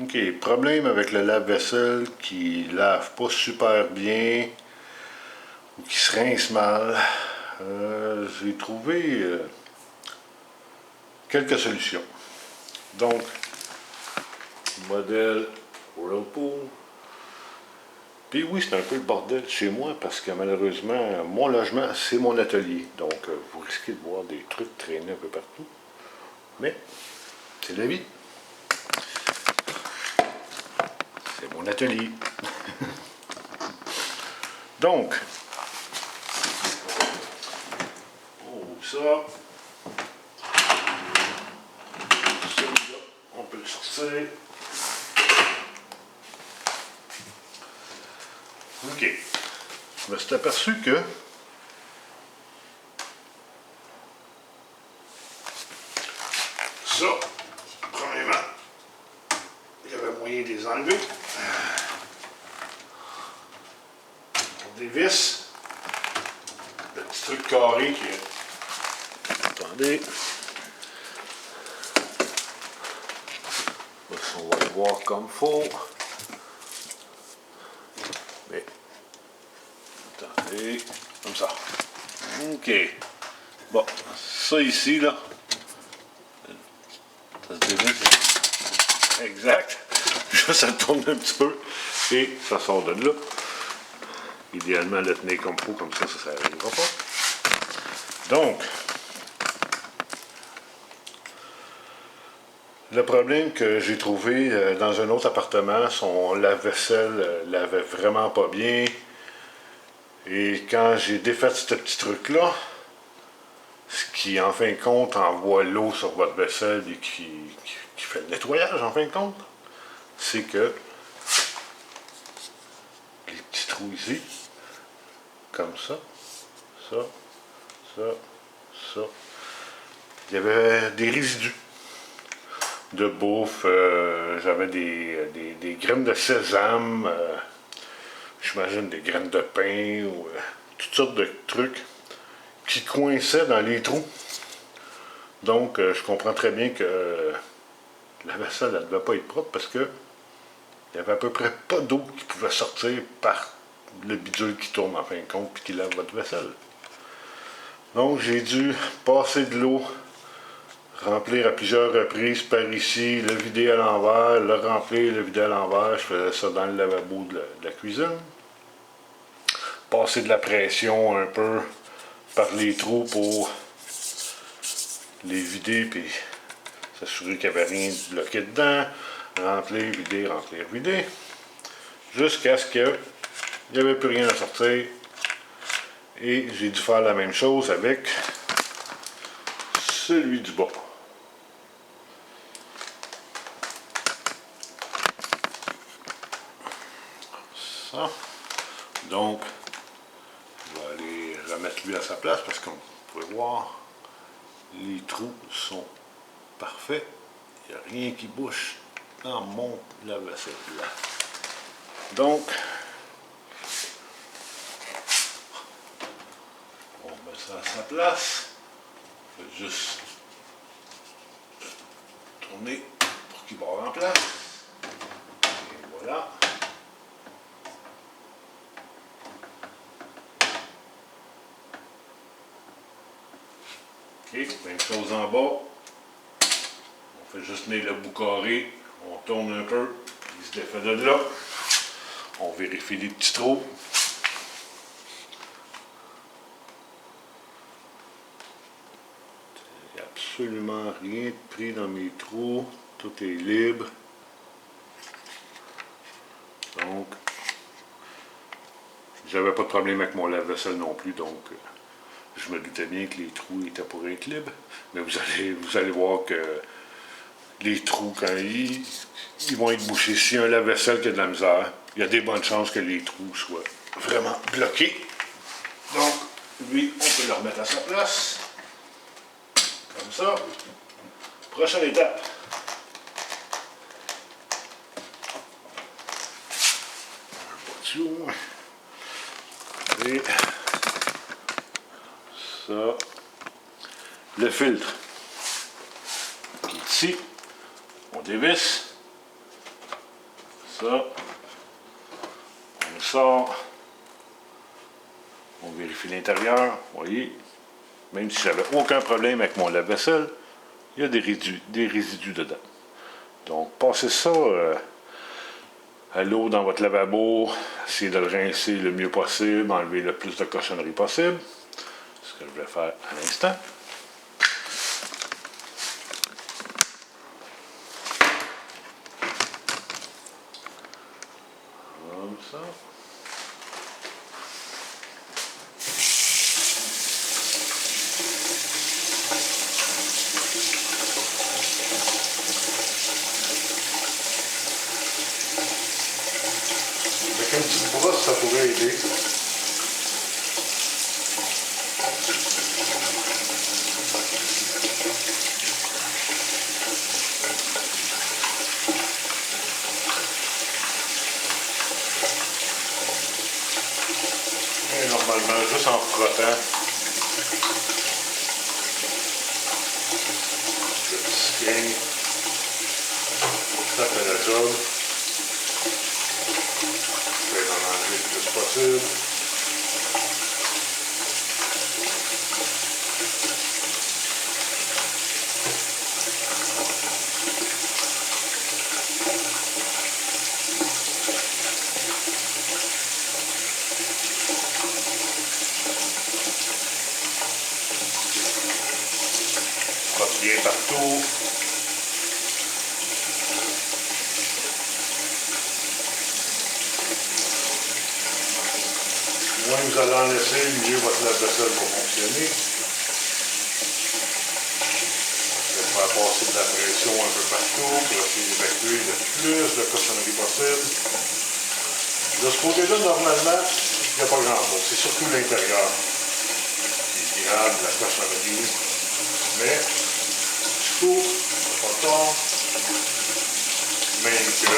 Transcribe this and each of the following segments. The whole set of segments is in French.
Ok, problème avec le lave-vaisselle qui lave pas super bien ou qui se rince mal. J'ai trouvé quelques solutions. Donc, modèle Whirlpool. Puis oui, c'est un peu le bordel chez moi parce que malheureusement, mon logement, c'est mon atelier. Donc, vous risquez de voir des trucs traîner un peu partout. Mais, c'est la vie. C'est mon atelier. Donc, ça. Celui-là, on peut le sortir. OK. Je me suis aperçu que ça, premièrement, il y avait moyen de les enlever. Des vis, le petit truc carré qui est. Attendez. On va le voir comme il faut. Mais, attendez, comme ça. OK. Bon, ça ici, là, ça se dévisse. Exact. Juste ça tourne un petit peu et ça sort de là. Idéalement, le tenir comme il faut, comme ça n'arrivera pas. Donc, le problème que j'ai trouvé dans un autre appartement, son lave-vaisselle lavait vraiment pas bien. Et quand j'ai défait ce petit truc-là, ce qui en fin de compte envoie l'eau sur votre vaisselle et qui fait le nettoyage en fin de compte, c'est que les petits trous ici, comme ça, ça, ça, il y avait des résidus de bouffe, j'avais des graines de sésame, j'imagine des graines de pain ou toutes sortes de trucs qui coinçaient dans les trous. Donc, je comprends très bien que la vaisselle ne devait pas être propre parce que il n'y avait à peu près pas d'eau qui pouvait sortir par le bidule qui tourne en fin de compte et qui lave votre vaisselle. Donc, j'ai dû passer de l'eau, remplir à plusieurs reprises par ici, le vider à l'envers, le remplir, le vider à l'envers. Je faisais ça dans le lavabo de la cuisine. Passer de la pression un peu par les trous pour les vider puis s'assurer qu'il n'y avait rien de bloqué dedans. Remplir, vider, remplir, vider. Jusqu'à ce qu'il n'y avait plus rien à sortir. Et j'ai dû faire la même chose avec celui du bas. Ça. Donc, je vais aller remettre lui à sa place parce qu'on peut voir, les trous sont parfaits. Il n'y a rien qui bouge dans mon lave-vaisselle là. Donc, on met ça à sa place. Je vais juste tourner pour qu'il barre en place. Et voilà. OK, même chose en bas. On fait juste tenir le bout carré. On tourne un peu. Il se défait de là. On vérifie les petits trous. Il n'y a absolument rien de pris dans mes trous. Tout est libre. Donc, j'avais pas de problème avec mon lave-vaisselle non plus. Donc, je me doutais bien que les trous étaient pour être libres. Mais vous allez voir que les trous, quand ils vont être bouchés, si un lave-vaisselle qui a de la misère, il y a des bonnes chances que les trous soient vraiment bloqués. Donc, lui, on peut le remettre à sa place. Comme ça. Prochaine étape. Un boîtier. Et ça. Le filtre qui est ici. On dévisse. Ça. On sort. On vérifie l'intérieur. Vous voyez, même si j'avais aucun problème avec mon lave-vaisselle, il y a des résidus dedans. Donc, passez ça à l'eau dans votre lavabo. Essayez de le rincer le mieux possible. Enlever le plus de cochonneries possible. Ce que je vais faire à l'instant. Comme ça. Avec une petite brosse, ça pourrait aider. Et normalement, juste en frottant, le petit string, ça fait le job. Je vais en enlever le plus possible. Frotte bien partout. Moins vous allez en laisser, mieux votre lave-vaisselle va fonctionner. Je vais faire passer de la pression un peu partout pour essayer d'évacuer le plus de cochonneries possible. De ce côté-là, normalement, il n'y a pas grand-chose. C'est surtout l'intérieur qui est grave, la cochonnerie. Mais, je coupe, pas le temps, même que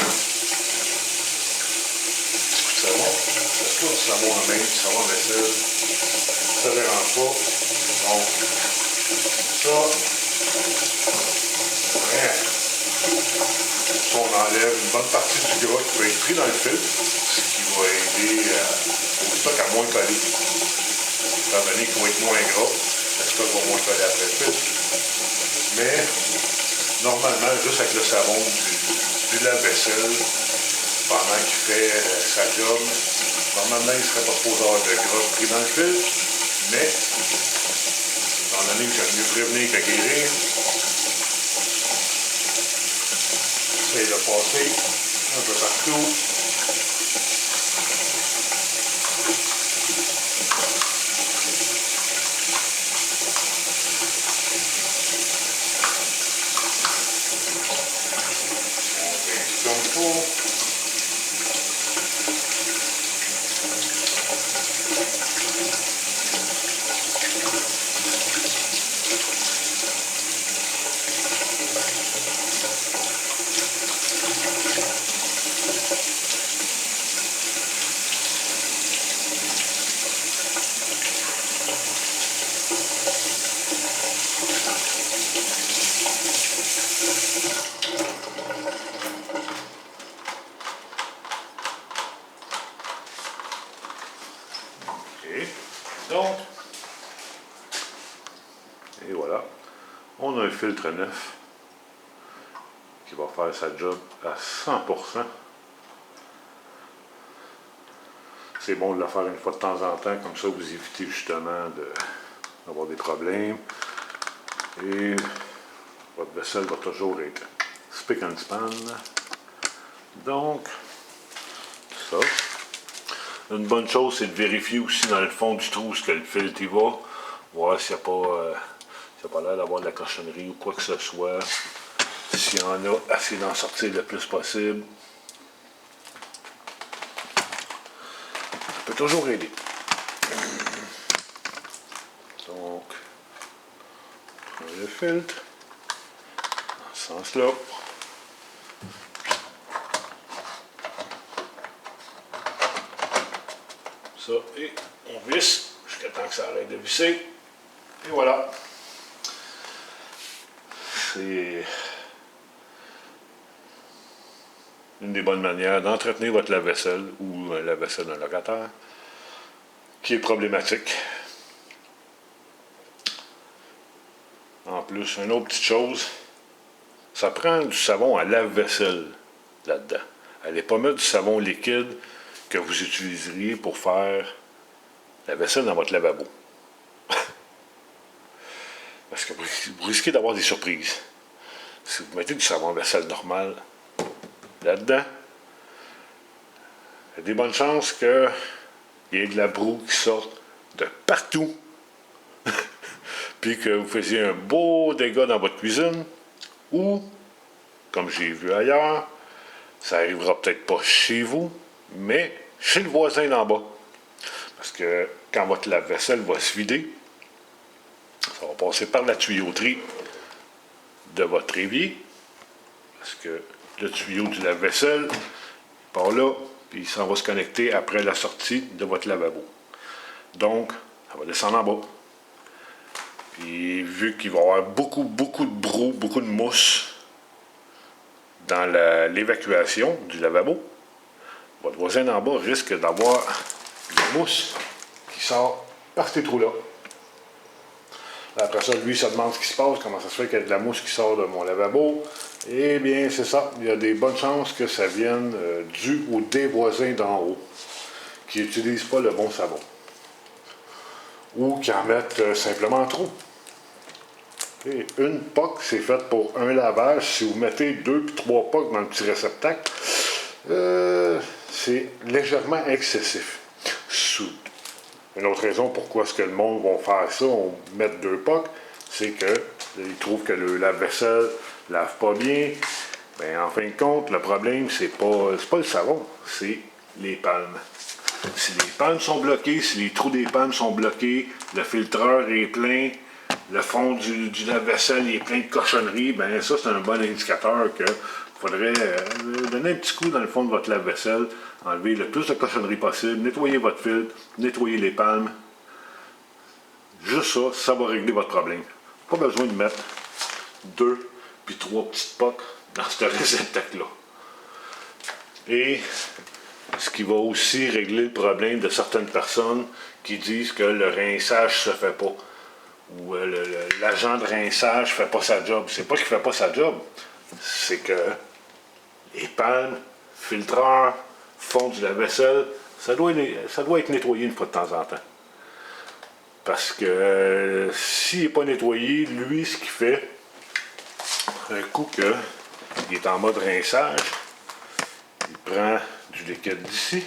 savon, parce que le savon en main, le savon en vaisselle, ça ne dérange pas. Donc, ça, rien. Ça, on enlève une bonne partie du gras qui peut être pris dans le filtre, ce qui va aider au stock à moins coller. Étant donné qu'il va être moins gras, le stock va moins coller après le filtre. Mais, normalement, juste avec le savon du lave-vaisselle, pendant qu'il fait sa job, normalement, il ne serait pas supposé avoir de gras pris dans le fil, mais, étant donné que j'aime mieux prévenir que guérir, j'essaie de passer un peu partout. On pince comme il faut. Donc, et voilà, on a un filtre neuf qui va faire sa job à 100%. C'est bon de le faire une fois de temps en temps, comme ça vous évitez justement d'avoir des problèmes. Et votre vaisselle va toujours être spick and span. Donc, ça. Une bonne chose, c'est de vérifier aussi dans le fond du trou ce que le filtre y va. Voir s'il n'y a pas l'air d'avoir de la cochonnerie ou quoi que ce soit. S'il y en a, essayer d'en sortir le plus possible. Ça peut toujours aider. Donc, on prend le filtre dans ce sens-là. Ça, et on visse jusqu'à temps que ça arrête de visser. Et voilà. C'est une des bonnes manières d'entretenir votre lave-vaisselle ou un lave-vaisselle d'un locataire qui est problématique. En plus, une autre petite chose, ça prend du savon à lave-vaisselle là-dedans. Allez pas mettre du savon liquide que vous utiliseriez pour faire la vaisselle dans votre lavabo. Parce que vous risquez d'avoir des surprises. Si vous mettez du savon à vaisselle normal là-dedans, il y a des bonnes chances qu'il y ait de la broue qui sorte de partout. Puis que vous faisiez un beau dégât dans votre cuisine, ou, comme j'ai vu ailleurs, ça arrivera peut-être pas chez vous, mais chez le voisin d'en bas. Parce que quand votre lave-vaisselle va se vider, ça va passer par la tuyauterie de votre évier, parce que le tuyau du lave-vaisselle part là, puis il s'en va se connecter après la sortie de votre lavabo. Donc, ça va descendre en bas. Puis, vu qu'il va y avoir beaucoup de brou, beaucoup de mousse dans l'évacuation du lavabo, votre voisin d'en bas risque d'avoir de la mousse qui sort par ces trous-là. Après ça, lui, il se demande ce qui se passe, comment ça se fait qu'il y a de la mousse qui sort de mon lavabo. Eh bien, c'est ça. Il y a des bonnes chances que ça vienne du ou des voisins d'en haut qui n'utilisent pas le bon savon. Ou qui en mettent simplement trop. Et une POC, c'est fait pour un lavage. Si vous mettez 2 puis 3 POC dans le petit réceptacle, c'est légèrement excessif. Une autre raison pourquoi est-ce que le monde va faire ça, on met 2 POC, c'est qu'ils trouvent que le lave-vaisselle ne lave pas bien. Bien, en fin de compte, le problème, c'est pas le savon, c'est les palmes. Si les palmes sont bloquées, si les trous des palmes sont bloqués, le filtreur est plein, le fond du lave-vaisselle est plein de cochonneries, bien ça, c'est un bon indicateur qu'il faudrait donner un petit coup dans le fond de votre lave-vaisselle, enlever le plus de cochonneries possible, nettoyer votre filtre, nettoyer les palmes. Juste ça, ça va régler votre problème. Pas besoin de mettre 2 puis 3 petites pocs dans ce réceptacle-là. Et ce qui va aussi régler le problème de certaines personnes qui disent que le rinçage se fait pas. Ou l'agent de rinçage fait pas sa job. C'est pas qu'il fait pas sa job, c'est que les palmes, filtreurs, fond du lave-vaisselle, ça doit être nettoyé une fois de temps en temps. Parce que s'il n'est pas nettoyé, lui, ce qu'il fait, un coup qu'il est en mode rinçage, il prend du liquide d'ici,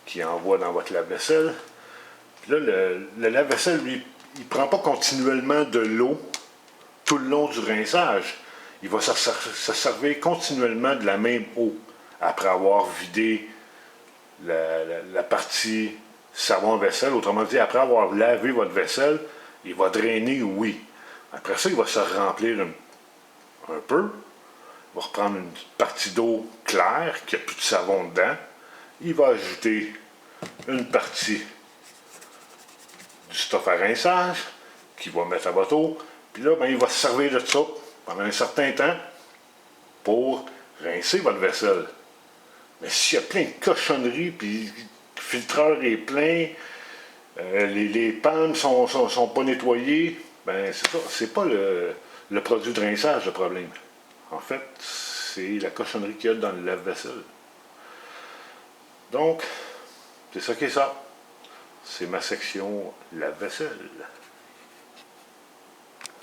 qu'il envoie dans votre lave-vaisselle. Puis là, le lave-vaisselle, lui, il ne prend pas continuellement de l'eau tout le long du rinçage. Il va se servir continuellement de la même eau après avoir vidé la partie savon vaisselle. Autrement dit, après avoir lavé votre vaisselle, il va drainer, oui. Après ça, il va se remplir un peu. Il va reprendre une partie d'eau claire, qui n'a plus de savon dedans. Il va ajouter une partie du stuff à rinçage qu'il va mettre à votre eau. Puis là, ben, il va se servir de ça pendant un certain temps pour rincer votre vaisselle. Mais s'il y a plein de cochonneries, puis le filtreur est plein, les pannes sont pas nettoyées, ben c'est ça. C'est pas le produit de rinçage le problème. En fait, c'est la cochonnerie qu'il y a dans le lave-vaisselle. Donc, c'est ça qui est ça. C'est ma section lave-vaisselle.